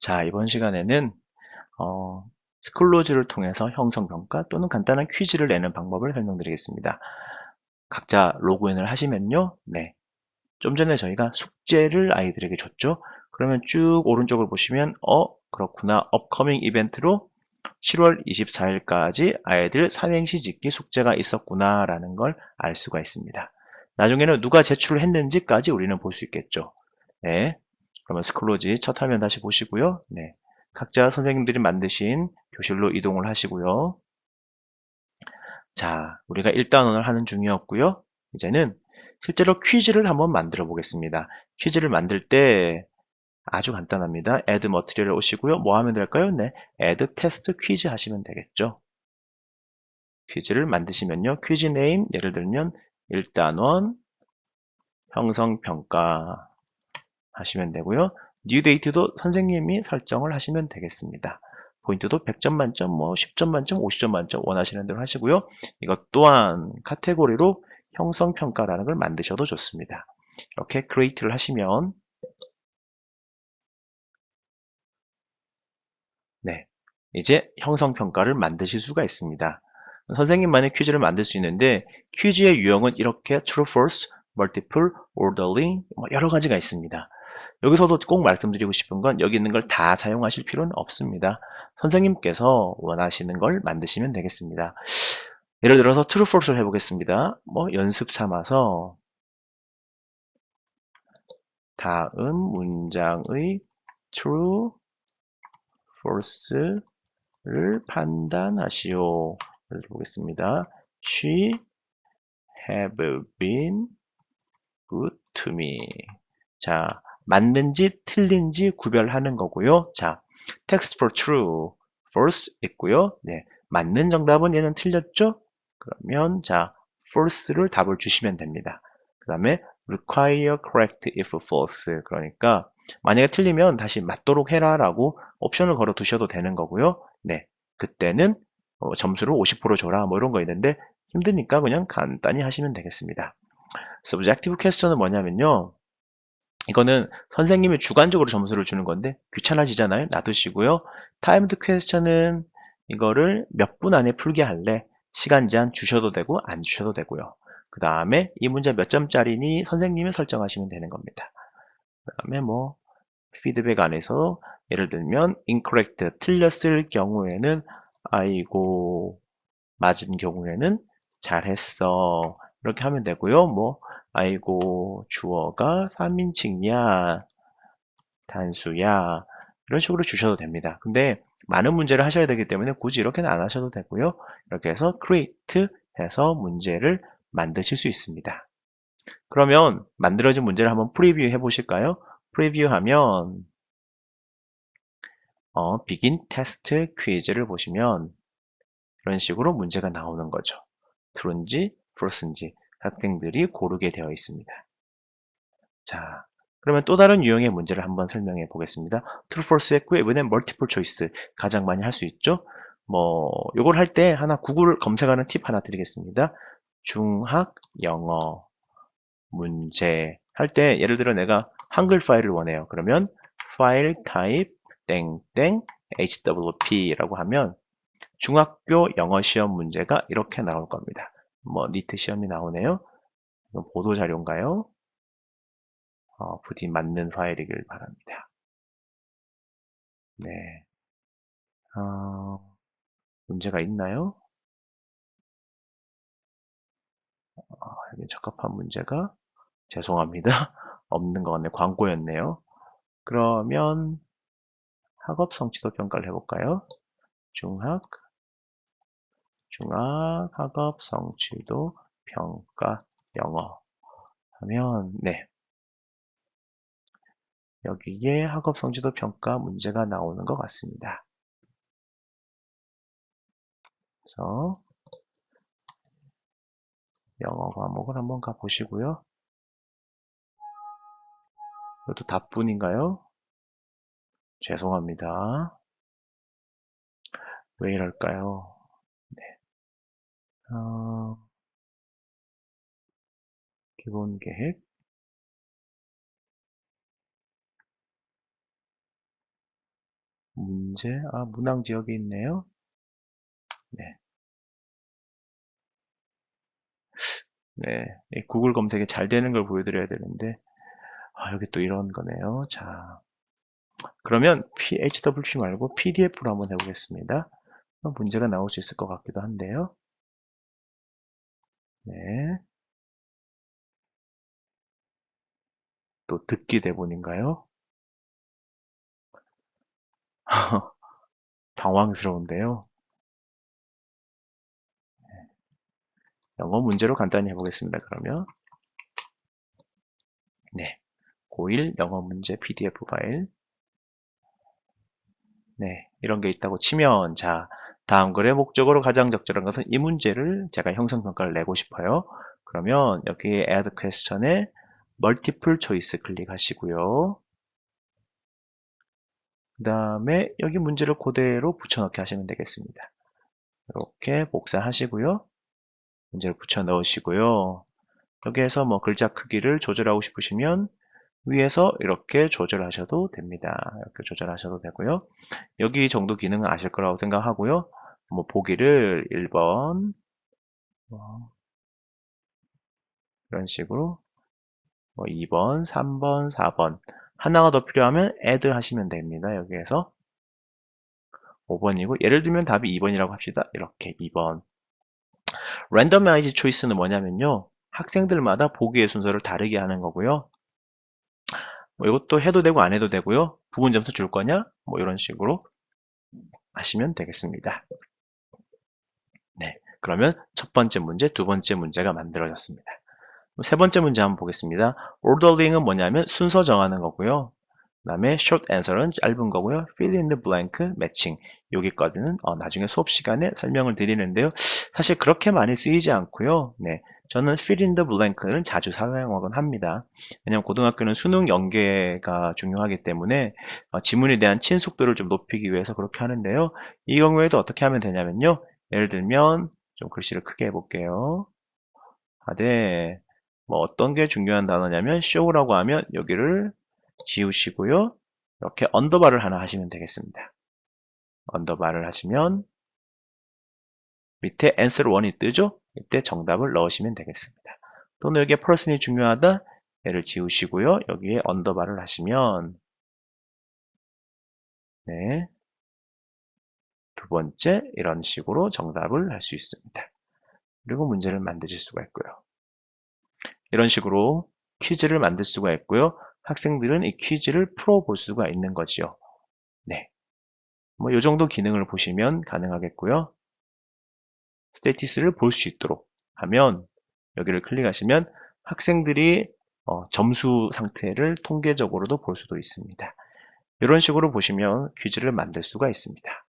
자, 이번 시간에는 스클로즈를 통해서 형성평가 또는 간단한 퀴즈를 내는 방법을 설명드리겠습니다. 각자 로그인을 하시면요. 네. 좀 전에 저희가 숙제를 아이들에게 줬죠. 그러면 쭉 오른쪽을 보시면 그렇구나. 업커밍 이벤트로 7월 24일까지 아이들 삼행시 짓기 숙제가 있었구나 라는 걸 알 수가 있습니다. 나중에는 누가 제출을 했는지까지 우리는 볼 수 있겠죠. 네. 그러면 스클로지 첫 화면 다시 보시고요. 네. 각자 선생님들이 만드신 교실로 이동을 하시고요. 자, 우리가 1단원을 하는 중이었고요. 이제는 실제로 퀴즈를 한번 만들어 보겠습니다. 퀴즈를 만들 때 아주 간단합니다. add material에 오시고요. 뭐 하면 될까요? 네, add test 퀴즈 하시면 되겠죠. 퀴즈를 만드시면요. 퀴즈 네임, 예를 들면 1단원 형성평가 하시면 되고요. 뉴 데이트도 선생님이 설정을 하시면 되겠습니다. 포인트도 100점 만점, 뭐 10점 만점, 50점 만점 원하시는 대로 하시고요. 이것 또한 카테고리로 형성평가라는 걸 만드셔도 좋습니다. 이렇게 create를 하시면 네, 이제 형성평가를 만드실 수가 있습니다. 선생님만의 퀴즈를 만들 수 있는데 퀴즈의 유형은 이렇게 true, false, multiple, orderly 뭐 여러 가지가 있습니다. 여기서도 꼭 말씀드리고 싶은 건 여기 있는 걸 다 사용하실 필요는 없습니다. 선생님께서 원하시는 걸 만드시면 되겠습니다. 예를 들어서 true, false를 해보겠습니다. 뭐 연습 삼아서 다음 문장의 true, false를 판단하시오. 예를 들어보겠습니다. She have been good to me. 자, 맞는지 틀린지 구별하는 거고요. 자, text for true, false 있고요. 네, 맞는 정답은 얘는 틀렸죠? 그러면 자, false를 답을 주시면 됩니다. 그 다음에 require correct if false. 그러니까 만약에 틀리면 다시 맞도록 해라 라고 옵션을 걸어 두셔도 되는 거고요. 네, 그때는 점수를 50% 줘라 뭐 이런 거 있는데 힘드니까 그냥 간단히 하시면 되겠습니다. subjective question은 뭐냐면요. 이거는 선생님이 주관적으로 점수를 주는 건데 귀찮아지잖아요. 놔두시고요. timed question은 이거를 몇 분 안에 풀게 할래? 시간 제한 주셔도 되고 안 주셔도 되고요. 그 다음에 이 문제 몇 점짜리니 선생님이 설정하시면 되는 겁니다. 그 다음에 뭐 피드백 안에서 예를 들면 incorrect 틀렸을 경우에는 아이고 맞은 경우에는 잘했어 이렇게 하면 되고요. 뭐 아이고 주어가 3인칭이야 단수야 이런 식으로 주셔도 됩니다. 근데 많은 문제를 하셔야 되기 때문에 굳이 이렇게는 안 하셔도 되고요. 이렇게 해서 create 해서 문제를 만드실 수 있습니다. 그러면 만들어진 문제를 한번 프리뷰 해보실까요? 프리뷰 하면 begin test 퀴즈를 보시면 이런 식으로 문제가 나오는 거죠. true인지 false인지 학생들이 고르게 되어 있습니다. 자, 그러면 또 다른 유형의 문제를 한번 설명해 보겠습니다. true, false 했고요. 이번엔 multiple choice 가장 많이 할 수 있죠. 뭐 요걸 할 때 하나 구글 검색하는 팁 하나 드리겠습니다. 중학 영어 문제 할 때 예를 들어 내가 한글 파일을 원해요. 그러면 파일 타입 땡땡 HWP라고 하면 중학교 영어 시험 문제가 이렇게 나올 겁니다. 뭐 니트 시험이 나오네요. 이건 보도 자료인가요? 부디 맞는 파일이길 바랍니다. 네. 어, 문제가 있나요? 여기 적합한 문제가 죄송합니다. 없는 것 같네요. 광고였네요. 그러면 학업 성취도 평가를 해볼까요? 중학 학업 성취도 평가 영어 하면 네. 여기에 학업 성취도 평가 문제가 나오는 것 같습니다. 그래서 영어 과목을 한번 가보시고요. 이것도 답뿐인가요? 죄송합니다. 왜 이럴까요? 어, 기본 계획. 문제, 문항 지역이 있네요. 네. 네. 이 구글 검색에 잘 되는 걸 보여드려야 되는데, 여기 또 이런 거네요. 자, 그러면 HWP 말고 PDF로 한번 해보겠습니다. 문제가 나올 수 있을 것 같기도 한데요. 네. 또 듣기 대본인가요? 당황스러운데요. 영어 문제로 간단히 해보겠습니다. 그러면 네, 고1 영어 문제 PDF 파일. 네, 이런 게 있다고 치면, 자, 다음 글의 목적으로 가장 적절한 것은 이 문제를 제가 형성평가를 내고 싶어요. 그러면 여기 add question에 multiple choice 클릭하시고요. 그 다음에 여기 문제를 그대로 붙여넣기 하시면 되겠습니다. 이렇게 복사하시고요. 문제를 붙여 넣으시고요. 여기에서 뭐 글자 크기를 조절하고 싶으시면 위에서 이렇게 조절하셔도 됩니다. 이렇게 조절하셔도 되고요. 여기 정도 기능은 아실 거라고 생각하고요. 뭐 보기를 1번 이런 식으로, 뭐 2번, 3번, 4번 하나가 더 필요하면 add 하시면 됩니다. 여기에서 5번이고, 예를 들면 답이 2번이라고 합시다. 이렇게 2번. randomize choice는 뭐냐면요, 학생들마다 보기의 순서를 다르게 하는 거고요. 뭐 이것도 해도 되고 안 해도 되고요. 부분 점수 줄 거냐? 뭐 이런 식으로 하시면 되겠습니다. 네, 그러면 첫 번째 문제, 두 번째 문제가 만들어졌습니다. 세 번째 문제 한번 보겠습니다. ordering은 뭐냐면 순서 정하는 거고요. 그 다음에 short answer는 짧은 거고요. fill in the blank, matching. 여기까지는 나중에 수업 시간에 설명을 드리는데요. 사실 그렇게 많이 쓰이지 않고요. 네, 저는 fill in the blank를 자주 사용하곤 합니다. 왜냐하면 고등학교는 수능 연계가 중요하기 때문에 지문에 대한 친숙도를 좀 높이기 위해서 그렇게 하는데요. 이 경우에도 어떻게 하면 되냐면요. 예를 들면 좀 글씨를 크게 해볼게요. 하되 뭐 어떤 게 중요한 단어냐면 show라고 하면 여기를 지우시고요. 이렇게 언더바를 하나 하시면 되겠습니다. 언더바를 하시면 밑에 answer 1이 뜨죠? 이때 정답을 넣으시면 되겠습니다. 또는 여기에 person이 중요하다. 얘를 지우시고요. 여기에 언더바를 하시면 네, 두 번째 이런 식으로 정답을 할 수 있습니다. 그리고 문제를 만드실 수가 있고요. 이런 식으로 퀴즈를 만들 수가 있고요. 학생들은 이 퀴즈를 풀어볼 수가 있는 거지요. 네. 뭐, 이 정도 기능을 보시면 가능하겠고요. 스테이티스를 볼 수 있도록 하면 여기를 클릭하시면 학생들이 점수 상태를 통계적으로도 볼 수도 있습니다. 이런 식으로 보시면 퀴즈를 만들 수가 있습니다.